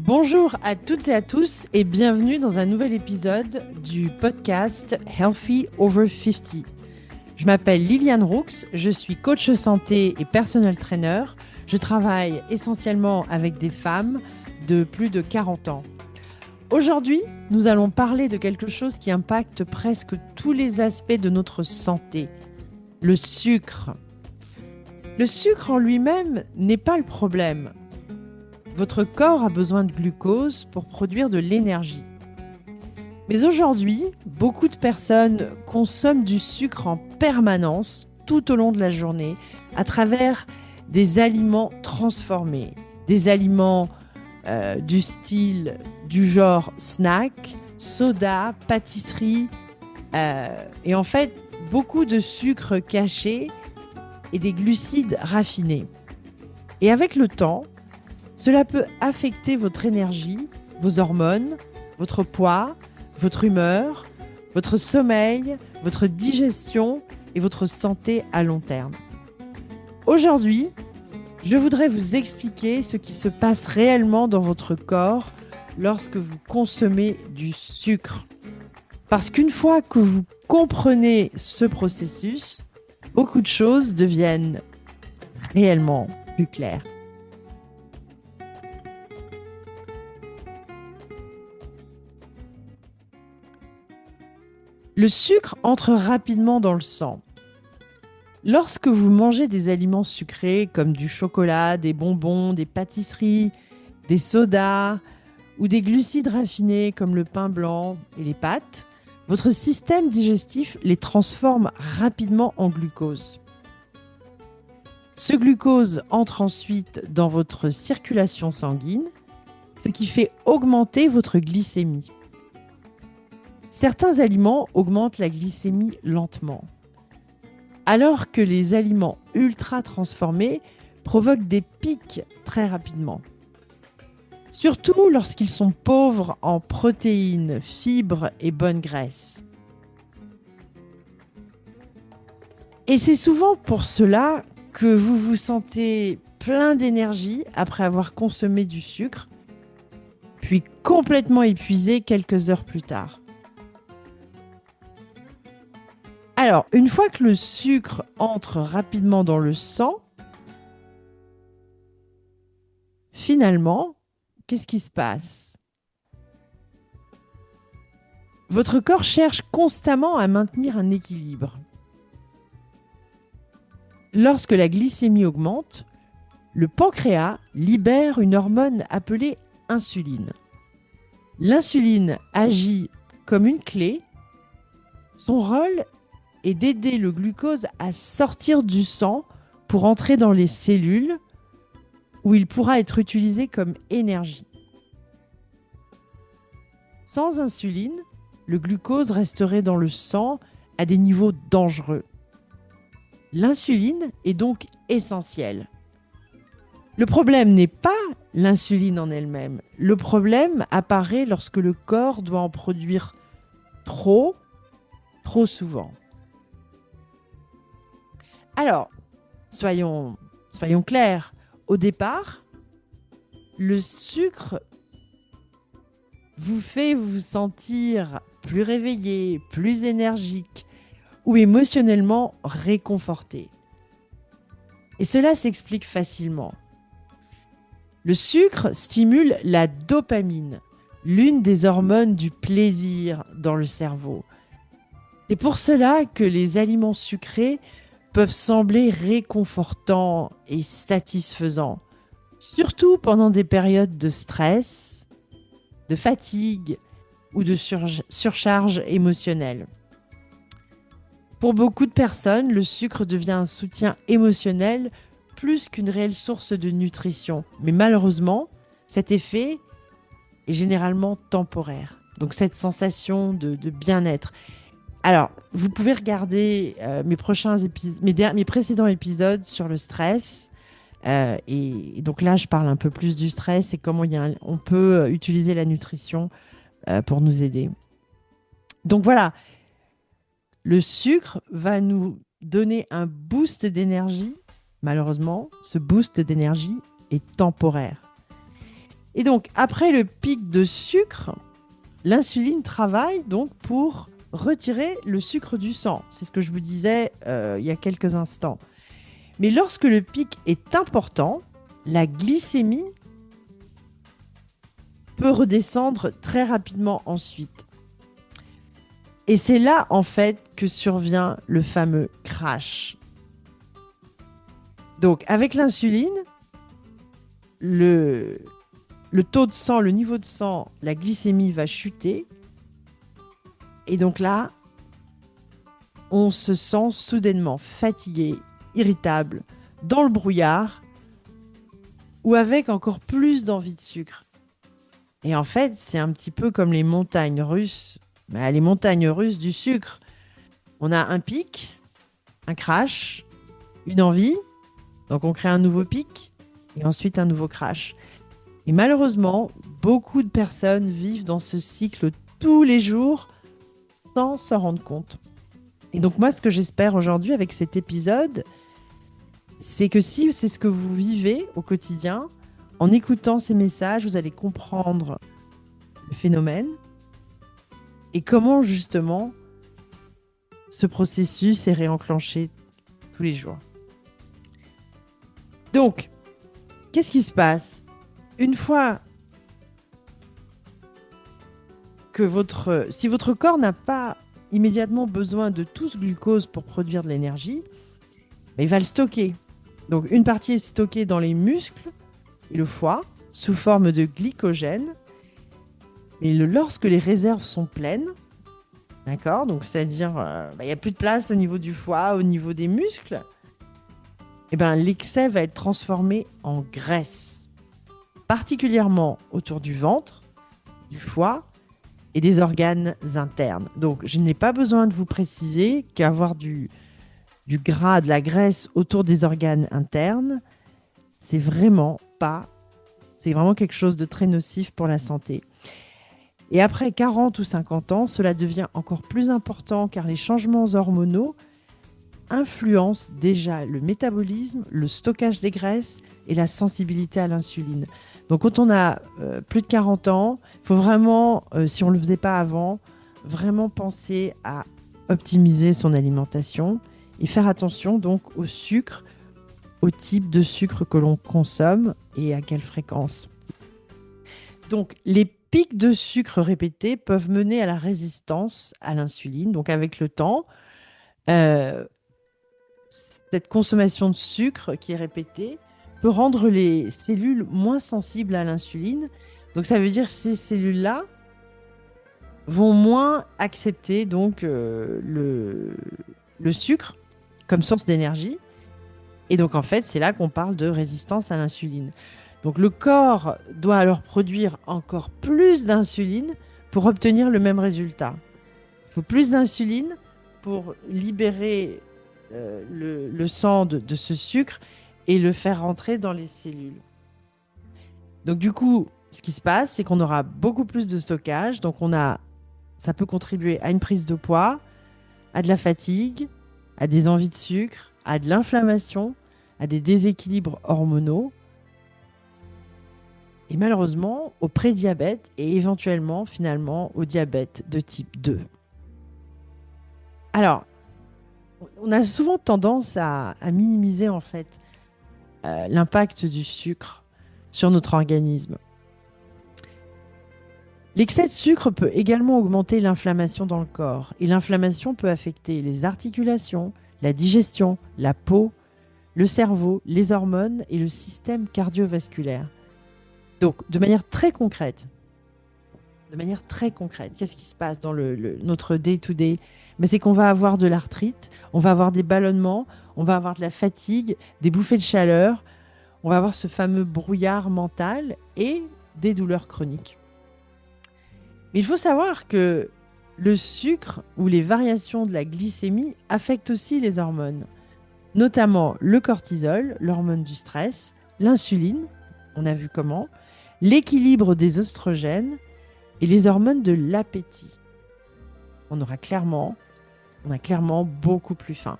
Bonjour à toutes et à tous et bienvenue dans un nouvel épisode du podcast Healthy Over 50. Je m'appelle Liliane Roux, je suis coach santé et personal trainer. Je travaille essentiellement avec des femmes de plus de 40 ans. Aujourd'hui, nous allons parler de quelque chose qui impacte presque tous les aspects de notre santé, le sucre. Le sucre en lui-même n'est pas le problème. Votre corps a besoin de glucose pour produire de l'énergie. Mais aujourd'hui, beaucoup de personnes consomment du sucre en permanence tout au long de la journée à travers des aliments transformés, des aliments du style du genre snack, soda, pâtisserie et en fait beaucoup de sucre caché et des glucides raffinés. Et avec le temps, cela peut affecter votre énergie, vos hormones, votre poids, votre humeur, votre sommeil, votre digestion et votre santé à long terme. Aujourd'hui, je voudrais vous expliquer ce qui se passe réellement dans votre corps lorsque vous consommez du sucre. Parce qu'une fois que vous comprenez ce processus, beaucoup de choses deviennent réellement plus claires. Le sucre entre rapidement dans le sang. Lorsque vous mangez des aliments sucrés comme du chocolat, des bonbons, des pâtisseries, des sodas ou des glucides raffinés comme le pain blanc et les pâtes, votre système digestif les transforme rapidement en glucose. Ce glucose entre ensuite dans votre circulation sanguine, ce qui fait augmenter votre glycémie. Certains aliments augmentent la glycémie lentement, alors que les aliments ultra transformés provoquent des pics très rapidement. Surtout lorsqu'ils sont pauvres en protéines, fibres et bonnes graisses. Et c'est souvent pour cela que vous vous sentez plein d'énergie après avoir consommé du sucre, puis complètement épuisé quelques heures plus tard. Alors, une fois que le sucre entre rapidement dans le sang, finalement, qu'est-ce qui se passe? Votre corps cherche constamment à maintenir un équilibre. Lorsque la glycémie augmente, le pancréas libère une hormone appelée insuline. L'insuline agit comme une clé. Son rôle est d'aider le glucose à sortir du sang pour entrer dans les cellules où il pourra être utilisé comme énergie. Sans insuline, le glucose resterait dans le sang à des niveaux dangereux. L'insuline est donc essentielle. Le problème n'est pas l'insuline en elle-même. Le problème apparaît lorsque le corps doit en produire trop souvent. Alors, soyons clairs. Au départ, le sucre vous fait vous sentir plus réveillé, plus énergique ou émotionnellement réconforté. Et cela s'explique facilement. Le sucre stimule la dopamine, l'une des hormones du plaisir dans le cerveau. C'est pour cela que les aliments sucrés peuvent sembler réconfortants et satisfaisants, surtout pendant des périodes de stress, de fatigue ou de surcharge émotionnelle. Pour beaucoup de personnes, le sucre devient un soutien émotionnel plus qu'une réelle source de nutrition. Mais malheureusement, cet effet est généralement temporaire. Donc cette sensation de bien-être. Alors, vous pouvez regarder mes précédents épisodes sur le stress. Et donc là, je parle un peu plus du stress et comment on peut utiliser la nutrition pour nous aider. Donc voilà, le sucre va nous donner un boost d'énergie. Malheureusement, ce boost d'énergie est temporaire. Et donc, après le pic de sucre, l'insuline travaille donc pour retirer le sucre du sang. C'est ce que je vous disais il y a quelques instants. Mais lorsque le pic est important, la glycémie peut redescendre très rapidement ensuite. Et c'est là, en fait, que survient le fameux crash. Donc, avec l'insuline, le taux de sang, le niveau de sang, la glycémie va chuter. Et donc là, on se sent soudainement fatigué, irritable, dans le brouillard, ou avec encore plus d'envie de sucre. Et en fait, c'est un petit peu comme les montagnes russes. Les montagnes russes du sucre. On a un pic, un crash, une envie, donc on crée un nouveau pic, et ensuite un nouveau crash. Et malheureusement, beaucoup de personnes vivent dans ce cycle tous les jours sans s'en rendre compte. Et donc moi, ce que j'espère aujourd'hui avec cet épisode, c'est que si c'est ce que vous vivez au quotidien, en écoutant ces messages, vous allez comprendre le phénomène et comment justement ce processus est réenclenché tous les jours. Donc, qu'est-ce qui se passe ? Une fois que si votre corps n'a pas immédiatement besoin de tout ce glucose pour produire de l'énergie, il va le stocker. Donc une partie est stockée dans les muscles et le foie sous forme de glycogène. Et lorsque les réserves sont pleines, d'accord, donc c'est-à-dire il n'y a plus de place au niveau du foie, au niveau des muscles, l'excès va être transformé en graisse, particulièrement autour du ventre, du foie et des organes internes. Donc, je n'ai pas besoin de vous préciser qu'avoir du gras, de la graisse autour des organes internes, c'est vraiment quelque chose de très nocif pour la santé. Et après 40 ou 50 ans, cela devient encore plus important car les changements hormonaux influencent déjà le métabolisme, le stockage des graisses et la sensibilité à l'insuline. Donc quand on a plus de 40 ans, il faut vraiment, si on ne le faisait pas avant, vraiment penser à optimiser son alimentation et faire attention donc au sucre, au type de sucre que l'on consomme et à quelle fréquence. Donc les pics de sucre répétés peuvent mener à la résistance à l'insuline. Donc avec le temps, cette consommation de sucre qui est répétée peut rendre les cellules moins sensibles à l'insuline. Donc ça veut dire que ces cellules-là vont moins accepter donc, le sucre comme source d'énergie. Et donc en fait, c'est là qu'on parle de résistance à l'insuline. Donc le corps doit alors produire encore plus d'insuline pour obtenir le même résultat. Il faut plus d'insuline pour libérer le sang de ce sucre et le faire rentrer dans les cellules. Donc du coup, ce qui se passe, c'est qu'on aura beaucoup plus de stockage. Donc ça peut contribuer à une prise de poids, à de la fatigue, à des envies de sucre, à de l'inflammation, à des déséquilibres hormonaux et malheureusement au prédiabète et éventuellement finalement au diabète de type 2. Alors, on a souvent tendance à minimiser en fait l'impact du sucre sur notre organisme. L'excès de sucre peut également augmenter l'inflammation dans le corps et l'inflammation peut affecter les articulations, la digestion, la peau, le cerveau, les hormones et le système cardiovasculaire. Donc, de manière très concrète, qu'est-ce qui se passe dans notre day-to-day ? C'est qu'on va avoir de l'arthrite, on va avoir des ballonnements, on va avoir de la fatigue, des bouffées de chaleur, on va avoir ce fameux brouillard mental et des douleurs chroniques. Mais il faut savoir que le sucre ou les variations de la glycémie affectent aussi les hormones, notamment le cortisol, l'hormone du stress, l'insuline, on a vu comment, l'équilibre des oestrogènes et les hormones de l'appétit. On a clairement beaucoup plus faim.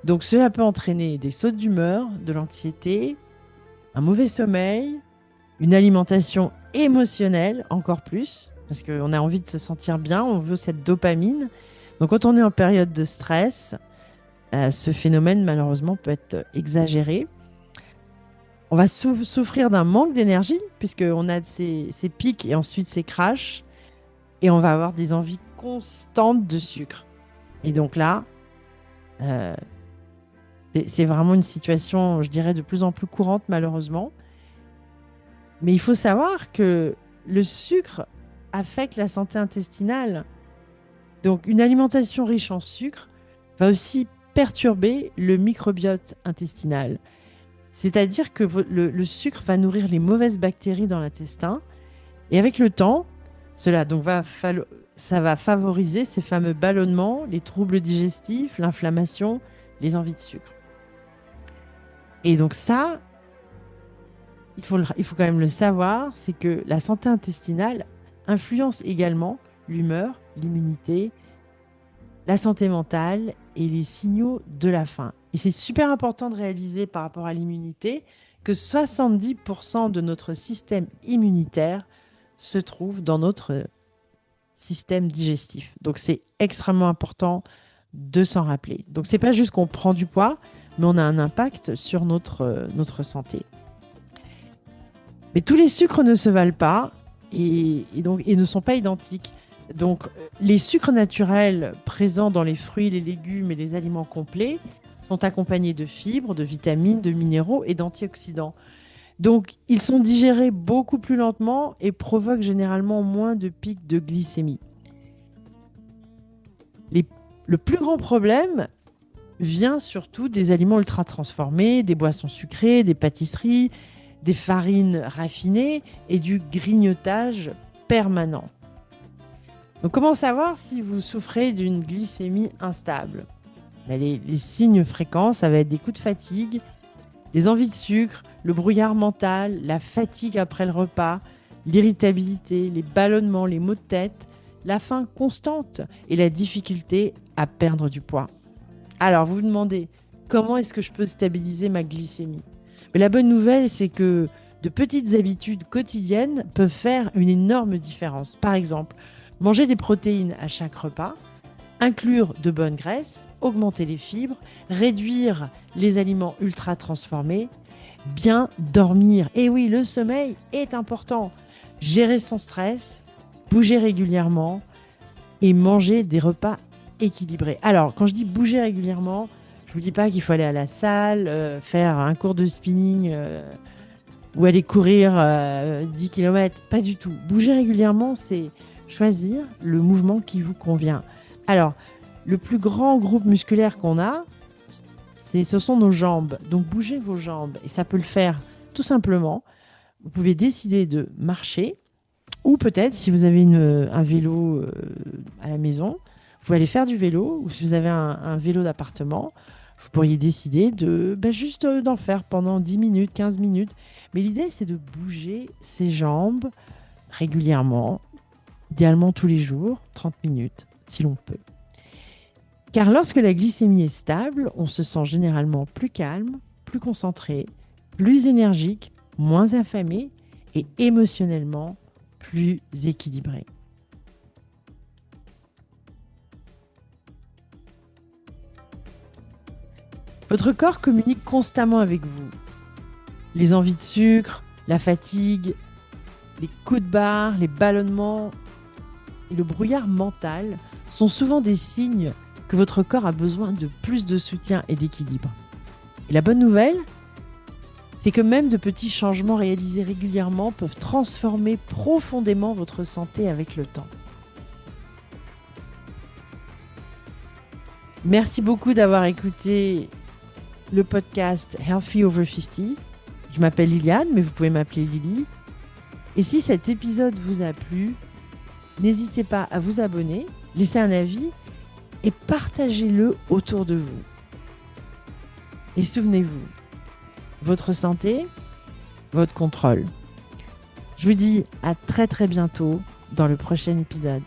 Donc cela peut entraîner des sautes d'humeur, de l'anxiété, un mauvais sommeil, une alimentation émotionnelle encore plus, parce qu'on a envie de se sentir bien, on veut cette dopamine. Donc quand on est en période de stress, ce phénomène malheureusement peut être exagéré. On va souffrir d'un manque d'énergie, puisqu'on a ces pics et ensuite ces crashs, et on va avoir des envies constantes de sucre. Et donc là, euh, c'est vraiment une situation, je dirais, de plus en plus courante malheureusement. Mais il faut savoir que le sucre affecte la santé intestinale. Donc une alimentation riche en sucre va aussi perturber le microbiote intestinal. C'est-à-dire que le sucre va nourrir les mauvaises bactéries dans l'intestin. Et avec le temps, ça va favoriser ces fameux ballonnements, les troubles digestifs, l'inflammation, les envies de sucre. Et donc ça, il faut quand même le savoir, c'est que la santé intestinale influence également l'humeur, l'immunité, la santé mentale et les signaux de la faim. Et c'est super important de réaliser par rapport à l'immunité que 70% de notre système immunitaire se trouve dans notre système digestif. Donc c'est extrêmement important de s'en rappeler. Donc c'est pas juste qu'on prend du poids, mais on a un impact sur notre santé. Mais tous les sucres ne se valent pas et ne sont pas identiques. Donc les sucres naturels présents dans les fruits, les légumes et les aliments complets sont accompagnés de fibres, de vitamines, de minéraux et d'antioxydants. Donc ils sont digérés beaucoup plus lentement et provoquent généralement moins de pics de glycémie. Le plus grand problème vient surtout des aliments ultra transformés, des boissons sucrées, des pâtisseries, des farines raffinées et du grignotage permanent. Donc comment savoir si vous souffrez d'une glycémie instable ? Les signes fréquents, ça va être des coups de fatigue, des envies de sucre, le brouillard mental, la fatigue après le repas, l'irritabilité, les ballonnements, les maux de tête, la faim constante et la difficulté à perdre du poids. Alors vous vous demandez, comment est-ce que je peux stabiliser ma glycémie ? Mais la bonne nouvelle, c'est que de petites habitudes quotidiennes peuvent faire une énorme différence. Par exemple, manger des protéines à chaque repas, inclure de bonnes graisses, augmenter les fibres, réduire les aliments ultra transformés, bien dormir. Et oui, le sommeil est important. Gérer son stress, bouger régulièrement et manger des repas équilibrés. Alors, quand je dis bouger régulièrement, je ne vous dis pas qu'il faut aller à la salle, faire un cours de spinning ou aller courir 10 km. Pas du tout. Bouger régulièrement, c'est choisir le mouvement qui vous convient. Alors, le plus grand groupe musculaire qu'on a, ce sont nos jambes. Donc, bougez vos jambes. Et ça peut le faire tout simplement. Vous pouvez décider de marcher ou peut-être, si vous avez un vélo à la maison, vous pouvez aller faire du vélo. Ou si vous avez un vélo d'appartement, vous pourriez décider juste d'en faire pendant 10 minutes, 15 minutes. Mais l'idée, c'est de bouger ses jambes régulièrement, idéalement tous les jours, 30 minutes, si l'on peut. Car lorsque la glycémie est stable, on se sent généralement plus calme, plus concentré, plus énergique, moins affamé et émotionnellement plus équilibré. Votre corps communique constamment avec vous. Les envies de sucre, la fatigue, les coups de barre, les ballonnements et le brouillard mental sont souvent des signes que votre corps a besoin de plus de soutien et d'équilibre. Et la bonne nouvelle, c'est que même de petits changements réalisés régulièrement peuvent transformer profondément votre santé avec le temps. Merci beaucoup d'avoir écouté le podcast Healthy Over 50. Je m'appelle Liliane, mais vous pouvez m'appeler Lily. Et si cet épisode vous a plu, n'hésitez pas à vous abonner, laisser un avis et partagez-le autour de vous. Et souvenez-vous, votre santé, votre contrôle. Je vous dis à très très bientôt dans le prochain épisode.